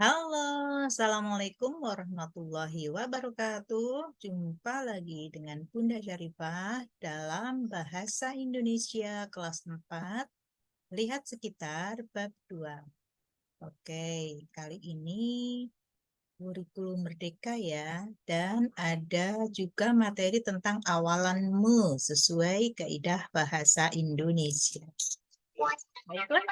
Halo, Assalamualaikum warahmatullahi wabarakatuh. Jumpa lagi dengan Bunda Syarifah dalam Bahasa Indonesia kelas 4. Lihat sekitar bab 2. Oke, kali ini kurikulum merdeka ya. Dan ada juga materi tentang awalan me sesuai kaidah bahasa Indonesia. Baiklah.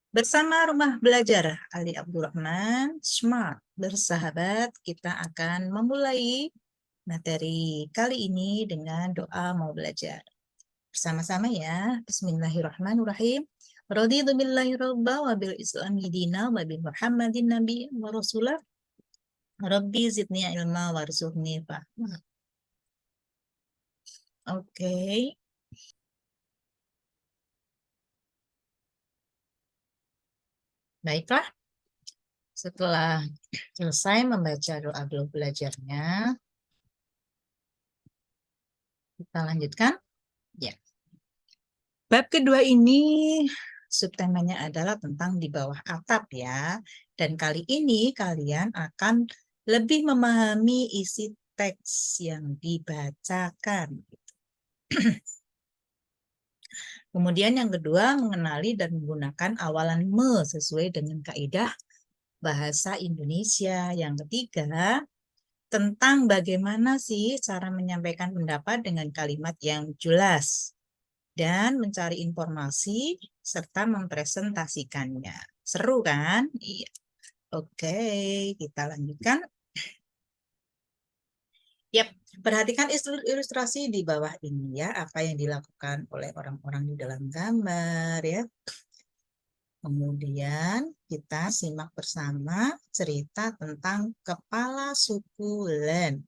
Bersama Rumah Belajar Ali Abdurrahman Smart bersahabat, kita akan memulai materi kali ini dengan doa mau belajar. Bersama-sama ya. Bismillahirrahmanirrahim. Raditu billahi rabba wa bil islami dina wa bi Muhammadin nabi wa rasulah. Rabbi zidni ilma warzuqni fahma. Oke. Baiklah. Setelah selesai membaca doa belajarnya, kita lanjutkan. Ya. Bab kedua ini subtemanya adalah tentang di bawah atap ya. Dan kali ini kalian akan lebih memahami isi teks yang dibacakan. Kemudian yang kedua, mengenali dan menggunakan awalan me sesuai dengan kaidah bahasa Indonesia. Yang ketiga, tentang bagaimana sih cara menyampaikan pendapat dengan kalimat yang jelas dan mencari informasi serta mempresentasikannya. Seru kan? Iya. Oke, kita lanjutkan. Yap, perhatikan ilustrasi di bawah ini ya, apa yang dilakukan oleh orang-orang di dalam gambar ya. Kemudian kita simak bersama cerita tentang kepala suku Len.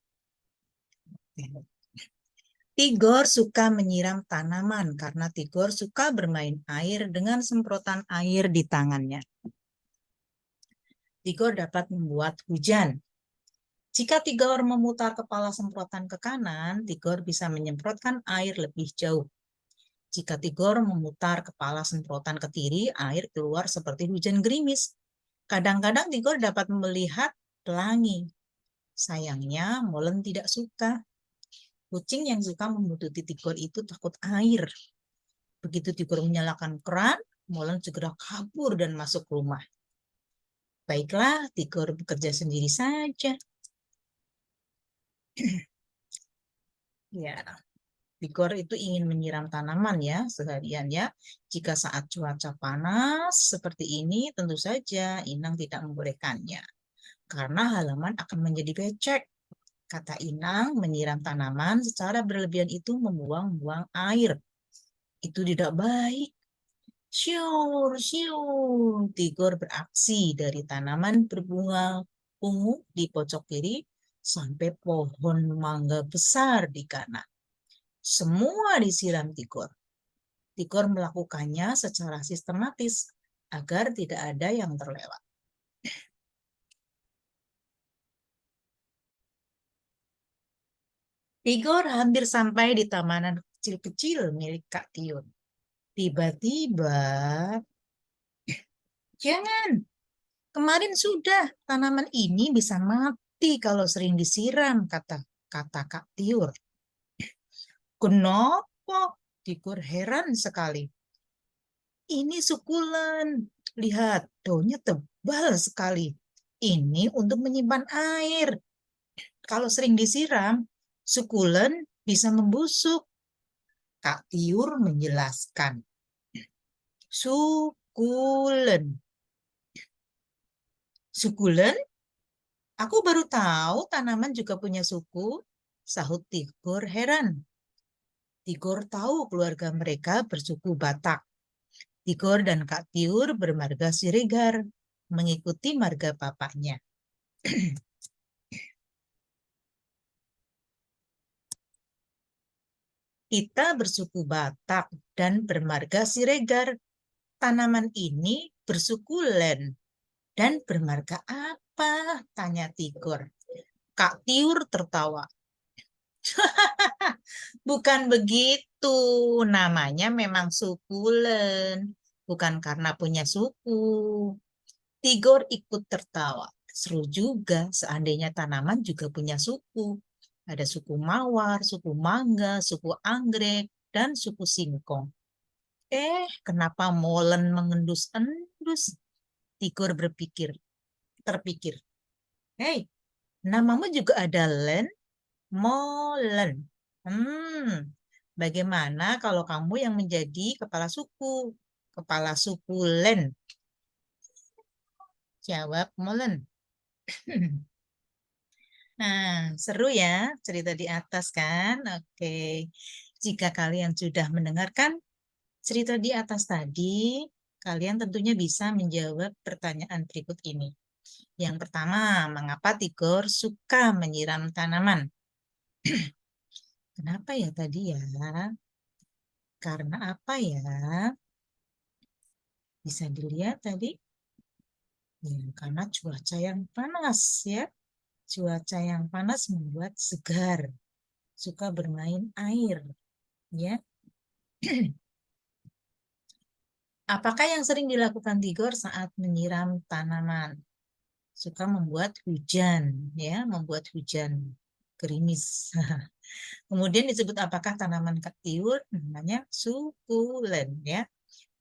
Tigor suka menyiram tanaman karena Tigor suka bermain air dengan semprotan air di tangannya. Tigor dapat membuat hujan. Jika Tigor memutar kepala semprotan ke kanan, Tigor bisa menyemprotkan air lebih jauh. Jika Tigor memutar kepala semprotan ke kiri, air keluar seperti hujan gerimis. Kadang-kadang Tigor dapat melihat pelangi. Sayangnya, Molen tidak suka. Kucing yang suka membututi Tigor itu takut air. Begitu Tigor menyalakan keran, Molen segera kabur dan masuk rumah. Baiklah, Tigor bekerja sendiri saja. Ya, Tigor itu ingin menyiram tanaman ya seharian ya. Jika saat cuaca panas seperti ini, tentu saja Inang tidak membolehkannya. Karena halaman akan menjadi becek. Kata Inang, menyiram tanaman secara berlebihan itu membuang-buang air. Itu tidak baik. Syur, syur. Tigor beraksi dari tanaman berbunga ungu di pojok kiri sampai pohon mangga besar di kanan. Semua disiram Tigor. Tigor melakukannya secara sistematis agar tidak ada yang terlewat. Tigor hampir sampai di tamanan kecil-kecil milik Kak Tiun. Tiba-tiba, jangan, kemarin sudah tanaman ini bisa mati kalau sering disiram, kata Kak Tiur. Kenapa? Tigor heran sekali. Ini sukulen. Lihat, daunnya tebal sekali. Ini untuk menyimpan air. Kalau sering disiram, sukulen bisa membusuk. Kak Tiur menjelaskan. Sukulen. Sukulen? Aku baru tahu tanaman juga punya suku, sahut Tigor heran. Tigor tahu keluarga mereka bersuku Batak. Tigor dan Kak Tiur bermarga Siregar, mengikuti marga bapaknya. Kita bersuku Batak dan bermarga Siregar. Tanaman ini bersuku Len dan bermarga apa? Tanya Tigor. Kak Tiur tertawa. Bukan begitu, namanya memang sukulen, bukan karena punya suku. Tigor ikut tertawa. Seru juga, seandainya tanaman juga punya suku. Ada suku mawar, suku mangga, suku anggrek, dan suku singkong. Kenapa molen mengendus-endus? Tigor terpikir. Hei, namamu juga ada Len, Molen. Bagaimana kalau kamu yang menjadi kepala suku? Kepala suku Len, jawab Molen. Nah, seru ya cerita di atas kan? Oke. Jika kalian sudah mendengarkan cerita di atas tadi, kalian tentunya bisa menjawab pertanyaan berikut ini. Yang pertama, mengapa Tigor suka menyiram tanaman? Kenapa ya tadi ya? Karena apa ya? Bisa dilihat tadi. Ya, karena cuaca yang panas ya. Cuaca yang panas membuat segar, suka bermain air ya. Apakah yang sering dilakukan Tigor saat menyiram tanaman? Suka membuat hujan, ya, membuat hujan gerimis. Kemudian disebut apakah tanaman kaktiur? Namanya sukulen, ya.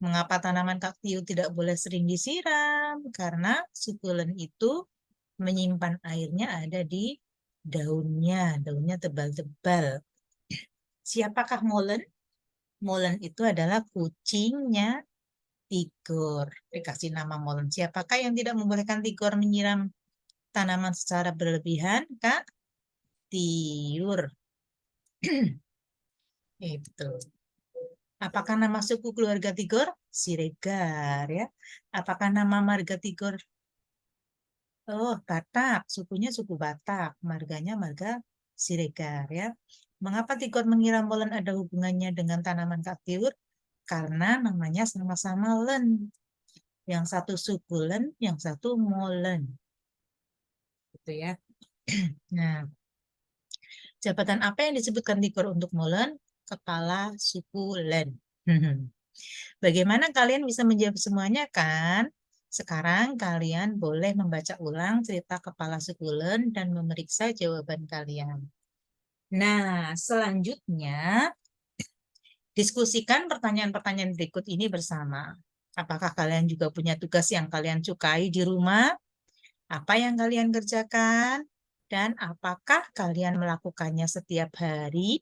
Mengapa tanaman kaktiur tidak boleh sering disiram? Karena sukulen itu menyimpan airnya ada di daunnya, daunnya tebal-tebal. Siapakah molen? Molen itu adalah kucingnya Tigor. Dikasih nama molen. Siapakah yang tidak membolehkan Tigor menyiram tanaman secara berlebihan? Kak Tiur. Itu. Apakah nama suku keluarga Tigor? Siregar ya. Apakah nama marga Tigor? Oh, Batak. Sukunya suku Batak. Marganya marga Siregar ya. Mengapa Tigor mengira molen ada hubungannya dengan tanaman kaktiur? Karena namanya sama-sama len. Yang satu suku len, yang satu molen. Gitu ya. Nah, jabatan apa yang disebutkan Tigor untuk molen? Kepala suku len. Bagaimana kalian bisa menjawab semuanya kan? Sekarang kalian boleh membaca ulang cerita kepala suku len dan memeriksa jawaban kalian. Nah, selanjutnya diskusikan pertanyaan-pertanyaan berikut ini bersama. Apakah kalian juga punya tugas yang kalian sukai di rumah? Apa yang kalian kerjakan? Dan apakah kalian melakukannya setiap hari?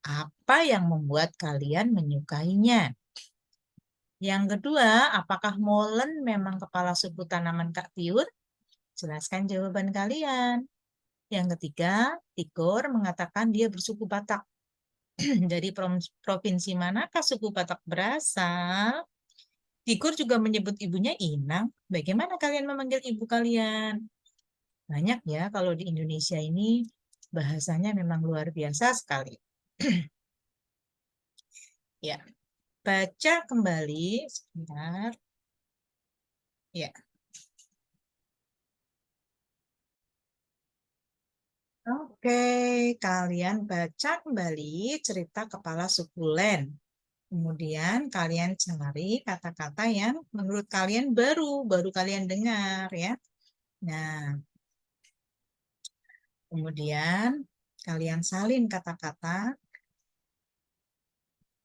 Apa yang membuat kalian menyukainya? Yang kedua, apakah molen memang kepala suku tanaman kaktiur? Jelaskan jawaban kalian. Yang ketiga, Tigor mengatakan dia bersuku Batak. Dari provinsi manakah suku Batak berasal? Tigor juga menyebut ibunya Inang. Bagaimana kalian memanggil ibu kalian? Banyak ya, kalau di Indonesia ini bahasanya memang luar biasa sekali. Ya, baca kembali sebentar. Ya. Oke, kalian baca kembali cerita kepala suku Len. Kemudian kalian cari kata-kata yang menurut kalian baru kalian dengar ya. Nah, kemudian kalian salin kata-kata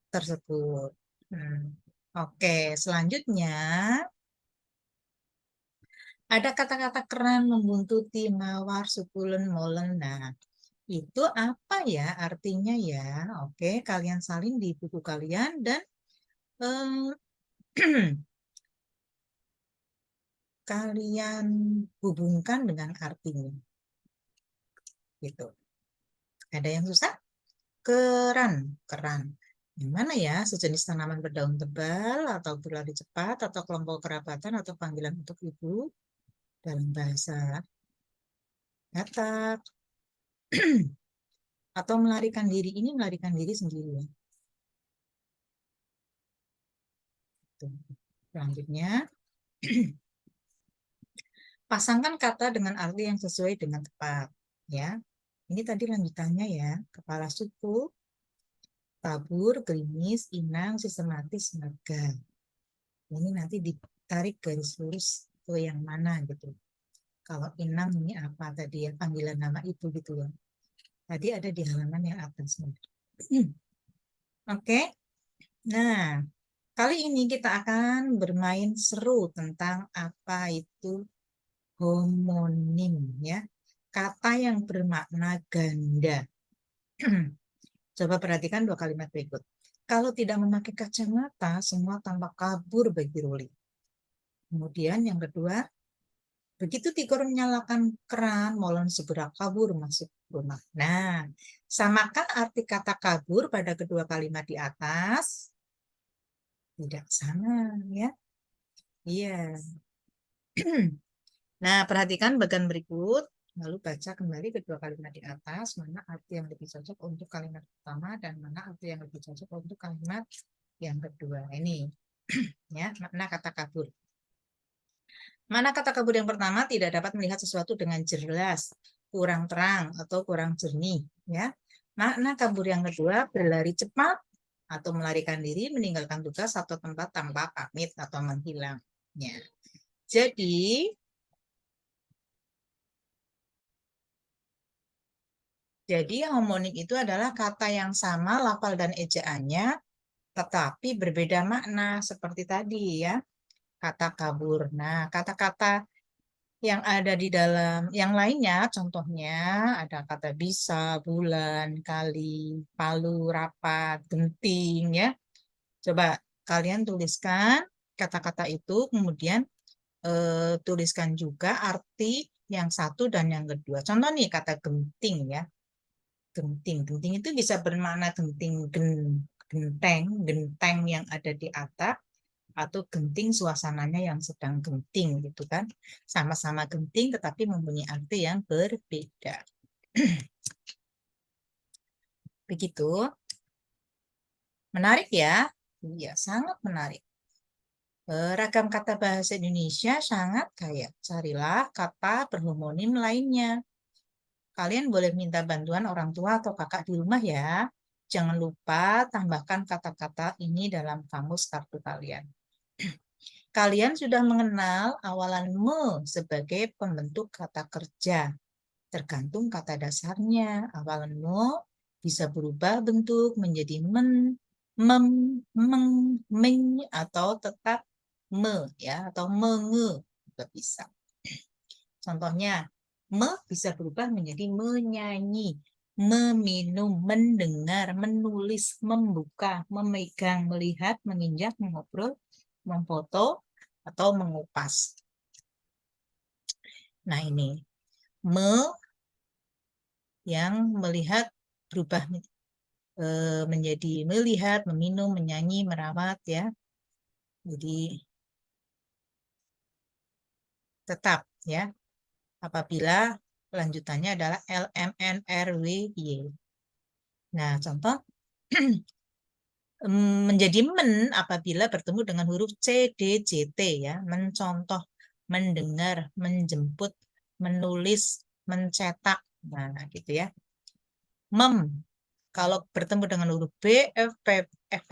tersebut. Hmm. Oke, selanjutnya ada kata-kata keran, membuntuti, mawar, sukulen, molen. Nah, itu apa ya artinya ya? Oke, kalian salin di buku kalian dan kalian hubungkan dengan artinya. Gitu. Ada yang susah? Keran, keran. Yang mana ya? Sejenis tanaman berdaun tebal atau berlari cepat atau kelompok kerabatan atau panggilan untuk ibu dalam bahasa Batak atau melarikan diri. Ini melarikan diri sendiri ya. Tuh. Selanjutnya, pasangkan kata dengan arti yang sesuai dengan tepat. Ya, ini tadi lanjutannya ya. Kepala suku, tabur, gerimis, inang, sistematis, marga. Ini nanti ditarik garis lurus atau yang mana gitu. Kalau inang ini apa tadi ya, panggilan nama itu gitu ya. Tadi ada di halaman yang atas. Oke. Nah, kali ini kita akan bermain seru tentang apa itu homonim ya. Kata yang bermakna ganda. Coba perhatikan dua kalimat berikut. Kalau tidak memakai kacamata, semua tampak kabur bagi Ruli. Kemudian yang kedua, begitu Tigor menyalakan keran, Molen segera kabur masuk rumah. Nah, samakah arti kata kabur pada kedua kalimat di atas? Tidak sama, ya. Iya. Nah, perhatikan bagian berikut. Lalu baca kembali kedua kalimat di atas, mana arti yang lebih cocok untuk kalimat pertama dan mana arti yang lebih cocok untuk kalimat yang kedua. Ini, ya, makna kata kabur. Mana kata kabur yang pertama tidak dapat melihat sesuatu dengan jelas, kurang terang atau kurang jernih, ya. Makna kabur yang kedua berlari cepat atau melarikan diri, meninggalkan tugas atau tempat tanpa pamit atau menghilang. Ya. Jadi homonim itu adalah kata yang sama lafal dan ejaannya, tetapi berbeda makna seperti tadi ya. Kata kabur. Nah, kata-kata yang ada di dalam yang lainnya, contohnya ada kata bisa, bulan, kali, palu, rapat, genting ya. Coba kalian tuliskan kata-kata itu, kemudian tuliskan juga arti yang satu dan yang kedua. Contoh nih kata genting ya. Genting. Genting itu bisa bermakna genting genteng, genteng yang ada di atap, atau genting suasananya yang sedang genting gitu kan. Sama-sama genting tetapi mempunyai arti yang berbeda. Begitu. Menarik ya? Iya, sangat menarik. Ragam kata bahasa Indonesia sangat kaya. Carilah kata berhomonim lainnya. Kalian boleh minta bantuan orang tua atau kakak di rumah ya. Jangan lupa tambahkan kata-kata ini dalam kamus kartu kalian. Kalian sudah mengenal awalan me sebagai pembentuk kata kerja. Tergantung kata dasarnya. Awalan me bisa berubah bentuk menjadi men, mem, meng, meng, atau tetap me ya, atau menge juga bisa. Contohnya, me bisa berubah menjadi menyanyi, meminum, mendengar, menulis, membuka, memegang, melihat, menginjak, mengobrol, memfoto, atau mengupas. Nah ini, me yang melihat berubah menjadi melihat, meminum, menyanyi, merawat ya. Jadi tetap ya. Apabila lanjutannya adalah LMNRWY. Nah, contoh menjadi men apabila bertemu dengan huruf C, D, J, T ya. Mencontoh, mendengar, menjemput, menulis, mencetak. Nah, gitu ya. Mem kalau bertemu dengan huruf B, F, P, F,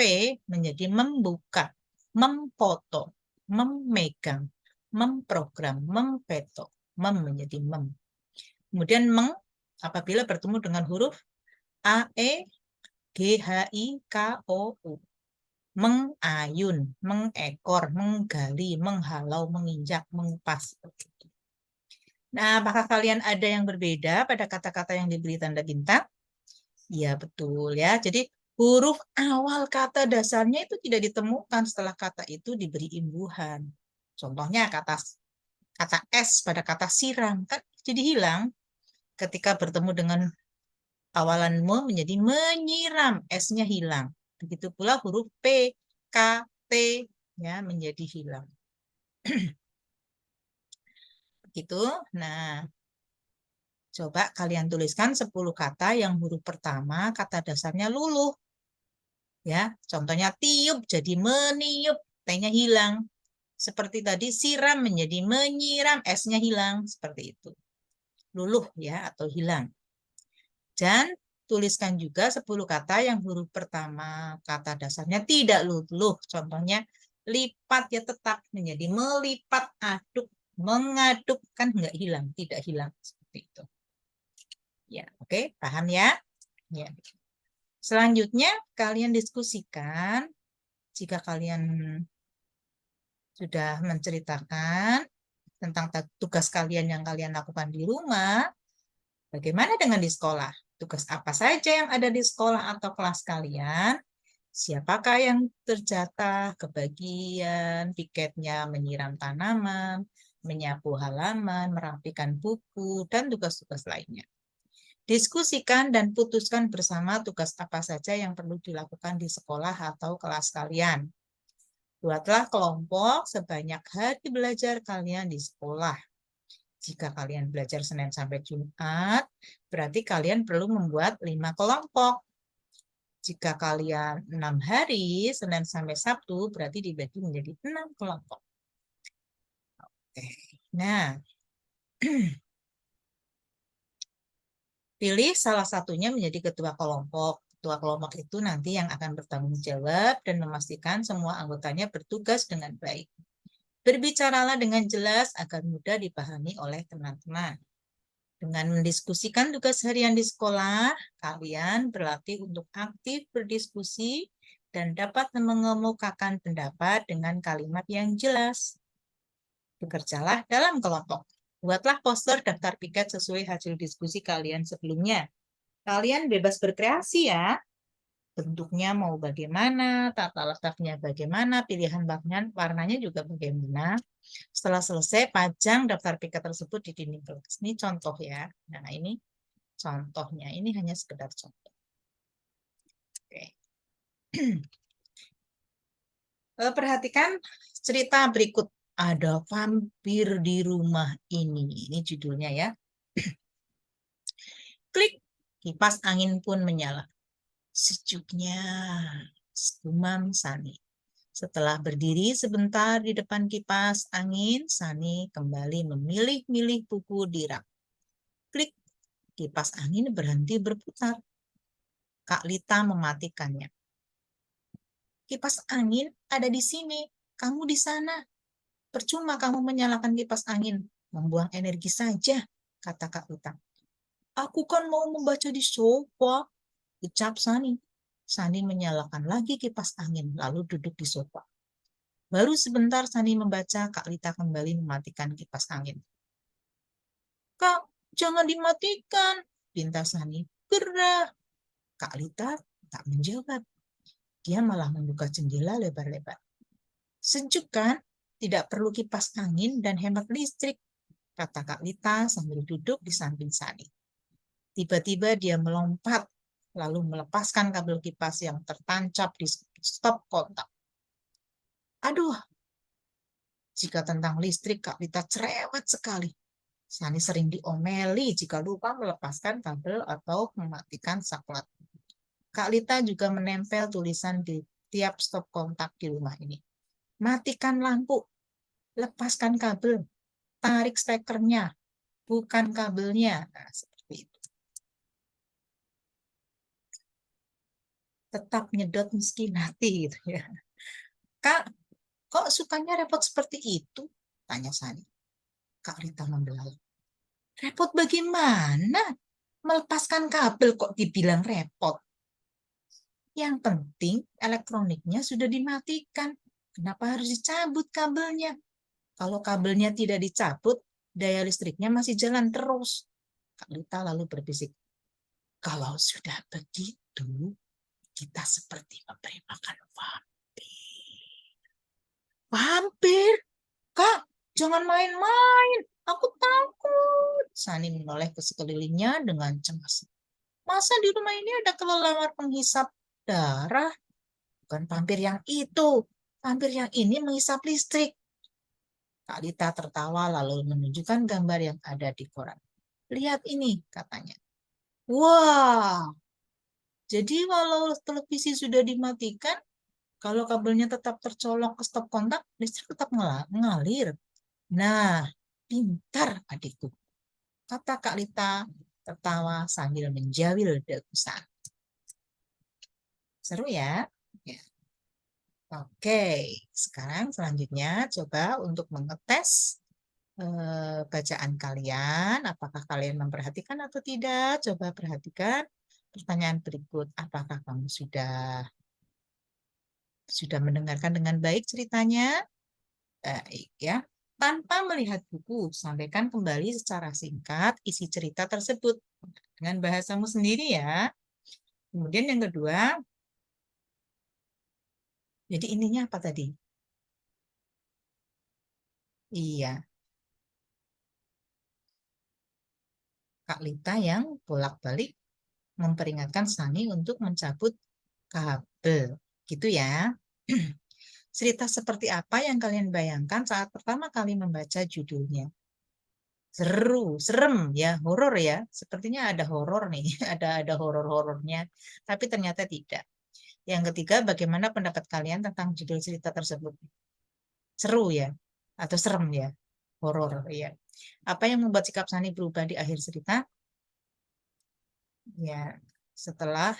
menjadi membuka, memfoto, memegang, memprogram, mempeto. Mem menjadi mem. Kemudian meng apabila bertemu dengan huruf A, E, G, H, I, K, O, U. Mengayun, mengekor, menggali, menghalau, menginjak, mengupas. Nah, apakah kalian ada yang berbeda pada kata-kata yang diberi tanda bintang? Iya, betul ya. Jadi huruf awal kata dasarnya itu tidak ditemukan setelah kata itu diberi imbuhan. Contohnya kata S pada kata siram kan jadi hilang ketika bertemu dengan awalan me menjadi menyiram, S-nya hilang. Begitu pula huruf P, K, T ya menjadi hilang. Begitu. Nah, coba kalian tuliskan 10 kata yang huruf pertama kata dasarnya luluh. Ya, contohnya tiup jadi meniup, T-nya hilang. Seperti tadi siram menjadi menyiram, S-nya hilang, seperti itu. Luluh ya atau hilang. Dan tuliskan juga 10 kata yang huruf pertama kata dasarnya tidak luluh. Contohnya lipat ya tetap menjadi melipat aduk, Mengaduk kan nggak hilang, tidak hilang seperti itu. Ya, oke, paham ya? Ya. Selanjutnya kalian diskusikan jika kalian sudah menceritakan tentang tugas kalian yang kalian lakukan di rumah, bagaimana dengan di sekolah? Tugas apa saja yang ada di sekolah atau kelas kalian? Siapakah yang terjatah kebagian piketnya menyiram tanaman, menyapu halaman, merapikan buku, dan tugas-tugas lainnya. Diskusikan dan putuskan bersama tugas apa saja yang perlu dilakukan di sekolah atau kelas kalian. Buatlah kelompok sebanyak hari belajar kalian di sekolah. Jika kalian belajar Senin sampai Jumat, berarti kalian perlu membuat 5 kelompok. Jika kalian 6 hari, Senin sampai Sabtu, berarti dibagi menjadi 6 kelompok. Nah, pilih salah satunya menjadi ketua kelompok. Ketua kelompok itu nanti yang akan bertanggung jawab dan memastikan semua anggotanya bertugas dengan baik. Berbicaralah dengan jelas agar mudah dipahami oleh teman-teman. Dengan mendiskusikan tugas harian di sekolah, kalian berlatih untuk aktif berdiskusi dan dapat mengemukakan pendapat dengan kalimat yang jelas. Bekerjalah dalam kelompok. Buatlah poster daftar piket sesuai hasil diskusi kalian sebelumnya. Kalian bebas berkreasi ya. Bentuknya mau bagaimana, tata letaknya bagaimana, pilihan warnanya juga bagaimana. Setelah selesai, pajang daftar piket tersebut di dinding kelas. Ini contoh ya. Nah, ini contohnya. Ini hanya sekedar contoh. Oke. Perhatikan cerita berikut. Ada vampir di rumah ini. Ini judulnya ya. Klik, kipas angin pun menyala. Sejuknya, gumam Sani. Setelah berdiri sebentar di depan kipas angin, Sani kembali memilih-milih buku di rak. Klik, kipas angin berhenti berputar. Kak Lita mematikannya. Kipas angin ada di sini, kamu di sana. Percuma kamu menyalakan kipas angin, membuang energi saja, kata Kak Lita. Aku kan mau membaca di sofa, ucap Sani. Sani menyalakan lagi kipas angin, lalu duduk di sofa. Baru sebentar Sani membaca, Kak Lita kembali mematikan kipas angin. Kak, jangan dimatikan, pinta Sani. Gerah. Kak Lita tak menjawab. Dia malah membuka jendela lebar-lebar. Sejuk kan? Tidak perlu kipas angin dan hemat listrik, kata Kak Lita sambil duduk di samping Sani. Tiba-tiba dia melompat, lalu melepaskan kabel kipas yang tertancap di stop kontak. Aduh, jika tentang listrik Kak Lita cerewet sekali. Sani sering diomeli jika lupa melepaskan kabel atau mematikan saklar. Kak Lita juga menempel tulisan di tiap stop kontak di rumah ini. Matikan lampu, lepaskan kabel, tarik stekernya, bukan kabelnya. Nah, seperti itu. Tetap nyedot meski mati gitu ya. Kak, kok sukanya repot seperti itu? Tanya Sani. Kak Rita membelalak. Repot bagaimana? Melepaskan kabel kok dibilang repot? Yang penting elektroniknya sudah dimatikan. Kenapa harus dicabut kabelnya? Kalau kabelnya tidak dicabut, daya listriknya masih jalan terus. Kak Lita lalu berbisik. Kalau sudah begitu, kita seperti memberi makan vampir. Vampir? Kak, jangan main-main. Aku takut. Sani menoleh ke sekelilingnya dengan cemas. Masa di rumah ini ada kelelawar penghisap darah? Bukan vampir yang itu. Vampir yang ini menghisap listrik. Kak Lita tertawa lalu menunjukkan gambar yang ada di koran. Lihat ini, katanya. Wah, jadi walau televisi sudah dimatikan, kalau kabelnya tetap tercolok ke stop kontak, listrik tetap mengalir. Nah, pintar adikku, kata Kak Lita tertawa sambil menjawil dagusan. Seru ya? Ya. Oke, sekarang selanjutnya coba untuk mengetes bacaan kalian. Apakah kalian memperhatikan atau tidak? Coba perhatikan. Pertanyaan berikut, apakah kamu sudah mendengarkan dengan baik ceritanya? Baik ya. Tanpa melihat buku, sampaikan kembali secara singkat isi cerita tersebut dengan bahasamu sendiri ya. Kemudian yang kedua, jadi ininya apa tadi? Iya, Kak Lita yang bolak-balik memperingatkan Sani untuk mencabut kabel. Gitu ya. Cerita seperti apa yang kalian bayangkan saat pertama kali membaca judulnya? Seru, serem ya, horor ya. Sepertinya ada horor nih, ada horor-horornya. Tapi ternyata tidak. Yang ketiga, bagaimana pendapat kalian tentang judul cerita tersebut? Seru ya, atau serem ya, horor ya. Apa yang membuat sikap Sani berubah di akhir cerita? Ya, setelah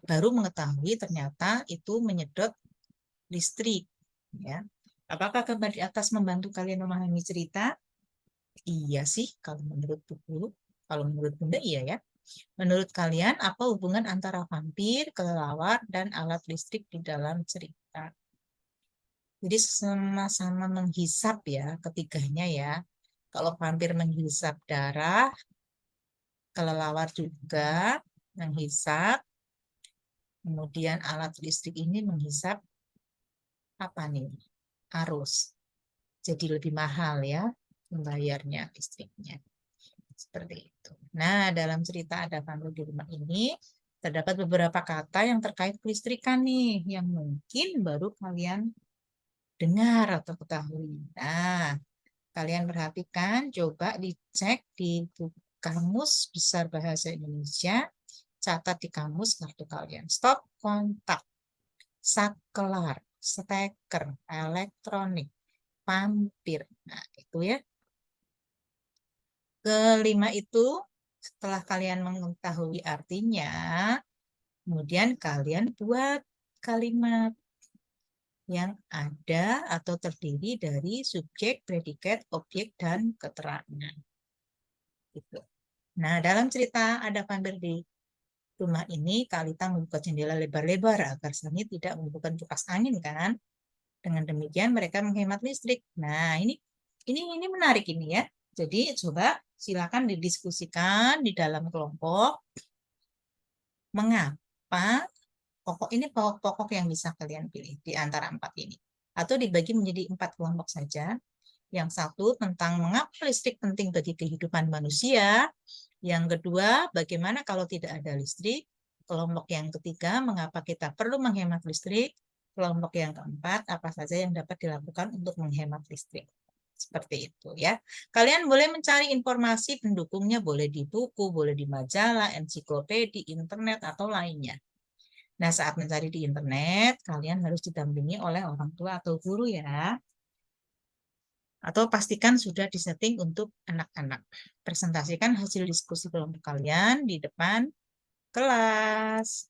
baru mengetahui ternyata itu menyedot listrik. Ya, apakah gambar di atas membantu kalian memahami cerita? Iya sih, kalau menurut buku, kalau menurut Bunda iya ya. Menurut kalian, apa hubungan antara vampir, kelelawar, dan alat listrik di dalam cerita? Jadi sama-sama menghisap ya, ketiganya ya. Kalau vampir menghisap darah, kelelawar juga menghisap, kemudian alat listrik ini menghisap apa nih? Arus. Jadi lebih mahal ya membayarnya listriknya. Seperti itu. Nah, dalam cerita Ada Vampir di Rumah ini terdapat beberapa kata yang terkait kelistrikan nih, yang mungkin baru kalian dengar atau ketahui. Nah, kalian perhatikan, coba dicek di Kamus Besar Bahasa Indonesia, catat di kamus kartu kalian. Stop kontak, saklar, steker, elektronik, vampir. Nah, itu ya. Kelima itu, setelah kalian mengetahui artinya, kemudian kalian buat kalimat yang ada atau terdiri dari subjek, predikat, objek, dan keterangan. Gitu. Nah, dalam cerita Ada Vampir di Rumah ini, Kalita membuka jendela lebar-lebar agar Sani tidak membuka kipas angin kan. Dengan demikian mereka menghemat listrik. Nah, ini menarik ini ya. Jadi coba silakan didiskusikan di dalam kelompok mengapa pokok ini pokok-pokok yang bisa kalian pilih di antara empat ini. Atau dibagi menjadi empat kelompok saja. Yang satu tentang mengapa listrik penting bagi kehidupan manusia. Yang kedua, bagaimana kalau tidak ada listrik. Kelompok yang ketiga, mengapa kita perlu menghemat listrik. Kelompok yang keempat, apa saja yang dapat dilakukan untuk menghemat listrik. Seperti itu ya. Kalian boleh mencari informasi pendukungnya, boleh di buku, boleh di majalah, ensiklopedi, internet, atau lainnya. Nah, saat mencari di internet, kalian harus didampingi oleh orang tua atau guru ya. Atau pastikan sudah disetting untuk anak-anak. Presentasikan hasil diskusi kelompok kalian di depan kelas.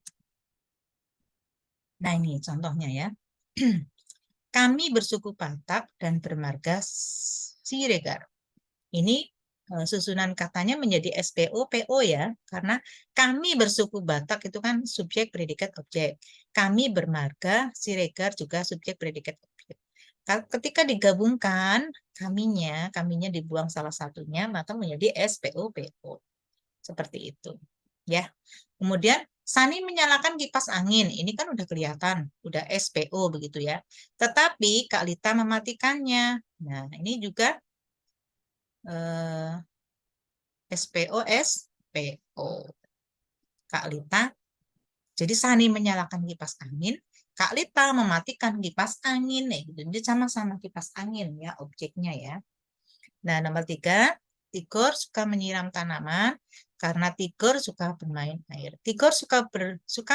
Nah, ini contohnya ya. Kami bersuku Batak dan bermarga Siregar. Ini susunan katanya menjadi SPO, PO ya. Karena kami bersuku Batak itu kan subjek, predikat, objek. Kami bermarga Siregar juga subjek, predikat, objek. Ketika digabungkan, kaminya dibuang salah satunya, maka menjadi SPO, PO. Seperti itu. Ya. Kemudian Sani menyalakan kipas angin. Ini kan udah kelihatan, udah SPO begitu ya. Tetapi Kak Lita mematikannya. Nah, ini juga SPO, SPO. Kak Lita. Jadi Sani menyalakan kipas angin, Kak Lita mematikan kipas angin. Nih, gitu. Jadi sama-sama kipas angin ya objeknya ya. Nah, nomor 3, Tigor suka menyiram tanaman karena Tigor suka bermain air. Tigor suka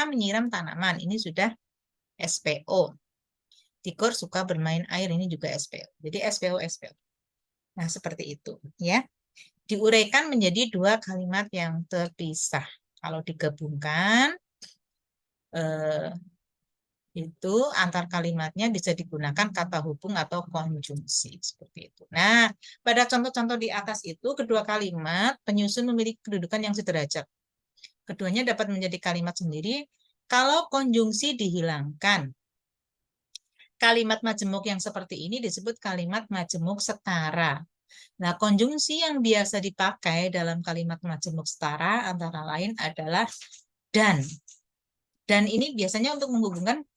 menyiram tanaman. Ini sudah SPO. Tigor suka bermain air. Ini juga SPO. Jadi SPO, SPO. Nah, seperti itu ya. Diuraikan menjadi dua kalimat yang terpisah. Kalau digabungkan, Itu antar kalimatnya bisa digunakan kata hubung atau konjungsi seperti itu. Nah, pada contoh-contoh di atas itu kedua kalimat penyusun memiliki kedudukan yang sederajat. Keduanya dapat menjadi kalimat sendiri kalau konjungsi dihilangkan. Kalimat majemuk yang seperti ini disebut kalimat majemuk setara. Nah, konjungsi yang biasa dipakai dalam kalimat majemuk setara antara lain adalah dan. Dan ini biasanya untuk menghubungkan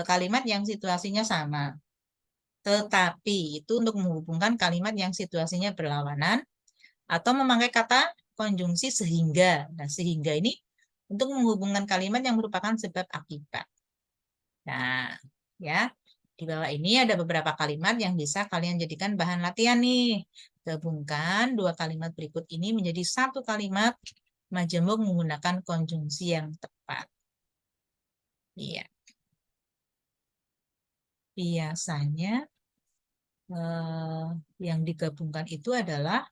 kalimat yang situasinya sama. Tetapi itu untuk menghubungkan kalimat yang situasinya berlawanan atau memakai kata konjungsi sehingga. Nah, sehingga ini untuk menghubungkan kalimat yang merupakan sebab akibat. Nah, ya, di bawah ini ada beberapa kalimat yang bisa kalian jadikan bahan latihan nih. Gabungkan dua kalimat berikut ini menjadi satu kalimat majemuk menggunakan konjungsi yang tepat. Iya, biasanya yang digabungkan itu adalah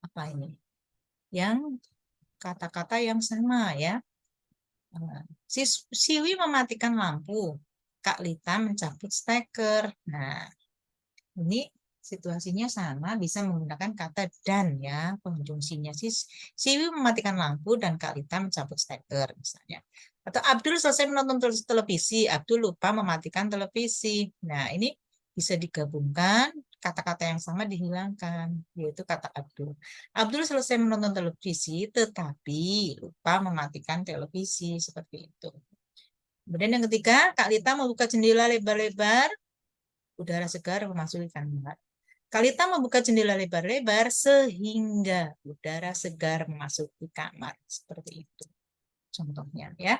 apa ini? Yang kata-kata yang sama ya. Siwi mematikan lampu. Kak Lita mencabut steker. Nah, ini situasinya sama, bisa menggunakan kata dan ya, konjungsinya. Siwi mematikan lampu dan Kak Lita mencabut steker misalnya. Atau Abdul selesai menonton televisi, Abdul lupa mematikan televisi. Nah, ini bisa digabungkan, kata-kata yang sama dihilangkan, yaitu kata Abdul. Abdul selesai menonton televisi, tetapi lupa mematikan televisi, seperti itu. Kemudian yang ketiga, Kak Lita membuka jendela lebar-lebar, udara segar memasuki kamar. Kalita membuka jendela lebar-lebar sehingga udara segar memasuki kamar. Seperti itu contohnya ya.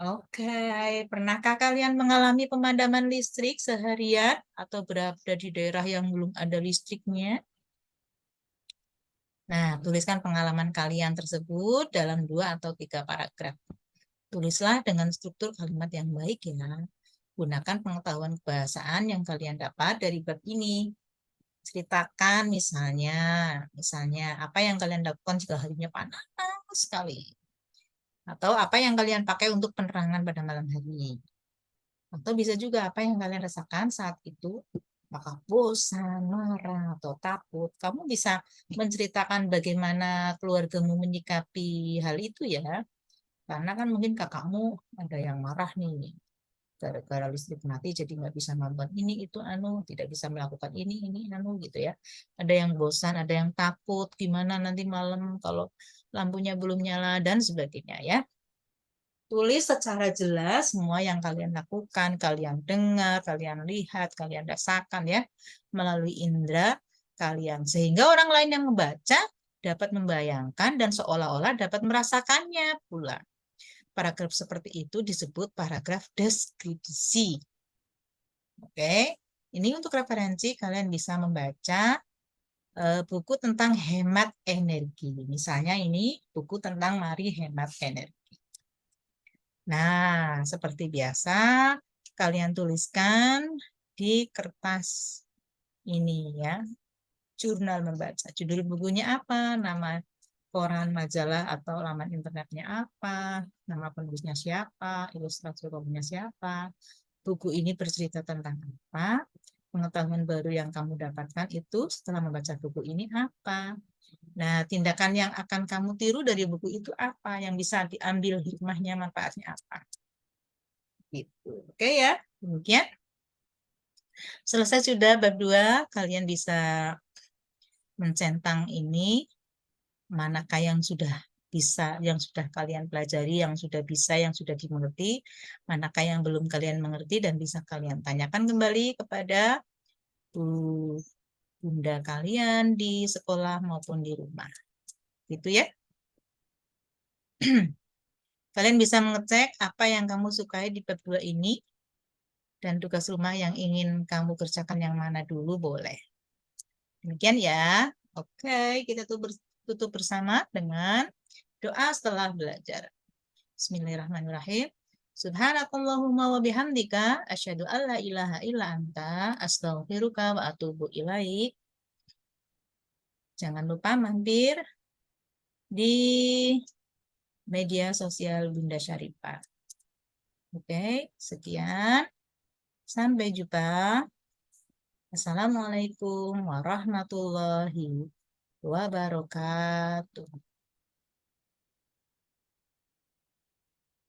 Oke, pernahkah kalian mengalami pemadaman listrik seharian atau berada di daerah yang belum ada listriknya? Nah, tuliskan pengalaman kalian tersebut dalam 2 atau 3 paragraf. Tulislah dengan struktur kalimat yang baik ya. Gunakan pengetahuan kebahasaan yang kalian dapat dari bab ini. Ceritakan misalnya apa yang kalian lakukan jika harinya panas sekali. Atau apa yang kalian pakai untuk penerangan pada malam hari. Atau bisa juga apa yang kalian rasakan saat itu, apakah bosan, marah, atau takut. Kamu bisa menceritakan bagaimana keluargamu menyikapi hal itu ya. Karena kan mungkin kakakmu ada yang marah nih, gara-gara listrik mati jadi nggak bisa nonton ini itu anu, tidak bisa melakukan ini anu gitu ya. Ada yang bosan, ada yang takut gimana nanti malam kalau lampunya belum nyala dan sebagainya ya. Tulis secara jelas semua yang kalian lakukan, kalian dengar, kalian lihat, kalian rasakan ya melalui indera kalian, sehingga orang lain yang membaca dapat membayangkan dan seolah-olah dapat merasakannya pula. Paragraf seperti itu disebut paragraf deskripsi. Oke, ini untuk referensi kalian bisa membaca buku tentang hemat energi. Misalnya ini buku tentang mari hemat energi. Nah, seperti biasa kalian tuliskan di kertas ini ya. Jurnal membaca. Judul bukunya apa? Nama koran, majalah, atau laman internetnya apa? Nama penulisnya siapa? Ilustratornya siapa? Buku ini bercerita tentang apa? Pengetahuan baru yang kamu dapatkan itu setelah membaca buku ini apa? Nah, tindakan yang akan kamu tiru dari buku itu apa? Yang bisa diambil hikmahnya, manfaatnya apa? Gitu. Oke ya, demikian. Selesai sudah bab 2, kalian bisa mencentang ini, manakah yang sudah bisa, yang sudah kalian pelajari, yang sudah bisa, yang sudah dimengerti, manakah yang belum kalian mengerti dan bisa kalian tanyakan kembali kepada bunda kalian di sekolah maupun di rumah. Gitu ya. Kalian bisa mengecek apa yang kamu sukai di bab 2 ini dan tugas rumah yang ingin kamu kerjakan yang mana dulu boleh. Demikian ya. Oke, kita tutup bersama dengan doa setelah belajar. Bismillahirrahmanirrahim. Subhanakallahumma wa bihamdika asyhadu an la ilaha illa anta astaghfiruka wa atubu ilaik. Jangan lupa mampir di media sosial Bunda Syarifah. Oke, sekian. Sampai jumpa. Assalamualaikum warahmatullahi wabarakatuh.